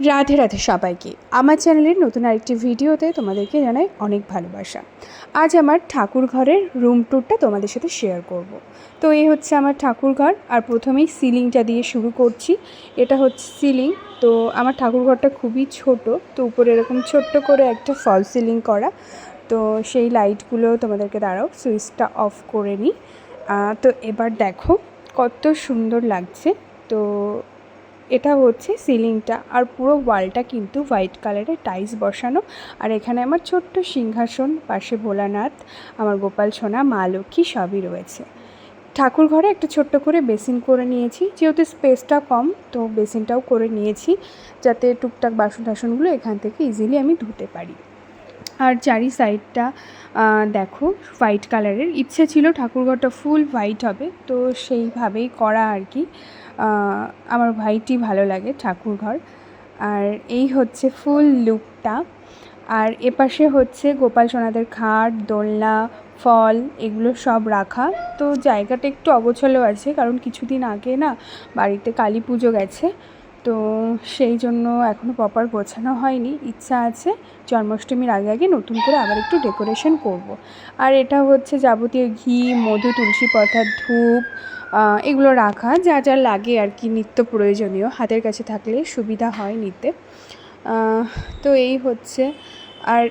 রাধে রাধে সবাইকে আমার চ্যানেলের নতুন আরেকটি ভিডিওতে তোমাদেরকে জানাই অনেক ভালোবাসা। আজ আমার ঠাকুর ঘরের রুম ট্যুরটা তোমাদের সাথে শেয়ার করব। তো এই হচ্ছে আমার ঠাকুর ঘর, আর প্রথমেই সিলিংটা দিয়ে শুরু করছি। এটা হচ্ছে সিলিং। তো আমার ঠাকুর ঘরটা খুবই ছোট, তো উপরে এরকম ছোট্ট করে একটা ফল সিলিং করা। তো সেই লাইটগুলো তোমাদেরকে দাঁড়াও সুইচটা অফ করে নিই। তো এবার দেখো কত সুন্দর লাগছে। তো এটা হচ্ছে সিলিংটা, আর পুরো ওয়ালটা কিন্তু হোয়াইট কালারের টাইলস বসানো। আর এখানে আমার ছোট্ট সিংহাসন, পাশে ভোলানাথ, আমার গোপাল সোনা, মা লক্ষ্মী সবই রয়েছে। ঠাকুর ঘরে একটা ছোট্ট করে বেসিন করে নিয়েছি, যেহেতু স্পেসটা কম তো বেসিনটাও করে নিয়েছি, যাতে টুকটাক বাসন টাসনগুলো এখান থেকে ইজিলি আমি ধুতে পারি। আর চারি সাইডটা দেখো হোয়াইট কালারের। ইচ্ছে ছিল ঠাকুরঘরটা ফুল হোয়াইট হবে, তো সেইভাবেই করা আর কি। আমার হোয়াইটই ভালো লাগে ঠাকুরঘর। আর এই হচ্ছে ফুল লুকটা। আর এপাশে হচ্ছে গোপাল সোনাদের খাট, দোলনা, ফল এগুলো সব রাখা। তো জায়গাটা একটু অগোছালো আছে, কারণ কিছুদিন আগে না বাড়িতে কালী পুজো গেছে, তো সেই জন্য এখনও প্রপার গোছানো হয়নি। ইচ্ছা আছে জন্মাষ্টমীর আগে আগে নতুন করে আবার একটু ডেকোরেশন করব। আর এটা হচ্ছে যাবতীয় ঘি, মধু, তুলসী পাতা, ধূপ এগুলো রাখা, যা যা লাগে আর কি, নিত্য প্রয়োজনীয় হাতের কাছে থাকলে সুবিধা হয় নিতে। তো এই হচ্ছে। আর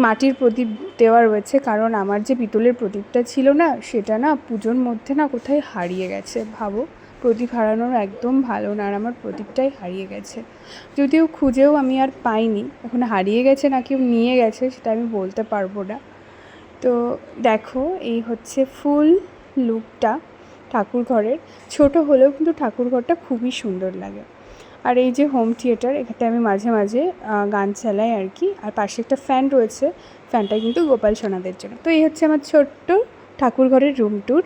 মাটির প্রদীপ দেওয়া রয়েছে, কারণ আমার যে পিতলের প্রদীপটা ছিল না, সেটা না পুজোর মধ্যে না কোথায় হারিয়ে গেছে। ভাবো, প্রদীপ হারানোর একদম ভালো না, আর আমার প্রদীপটাই হারিয়ে গেছে। যদিও খুঁজেও আমি আর পাইনি, এখন হারিয়ে গেছে না কেউ নিয়ে গেছে সেটা আমি বলতে পারবো না। তো দেখো এই হচ্ছে ফুল লুকটা ঠাকুর ঘরের। ছোটো হলেও কিন্তু ঠাকুর ঘরটা খুবই সুন্দর লাগে। আর এই যে হোম থিয়েটার, এখানে আমি মাঝে মাঝে গান চালাই আর কি। আর পাশে একটা ফ্যান রয়েছে, ফ্যানটা কিন্তু গোপাল সোনাদের জন্য। তো এই হচ্ছে আমার ছোট্ট ঠাকুর ঘরের রুম ট্যুর।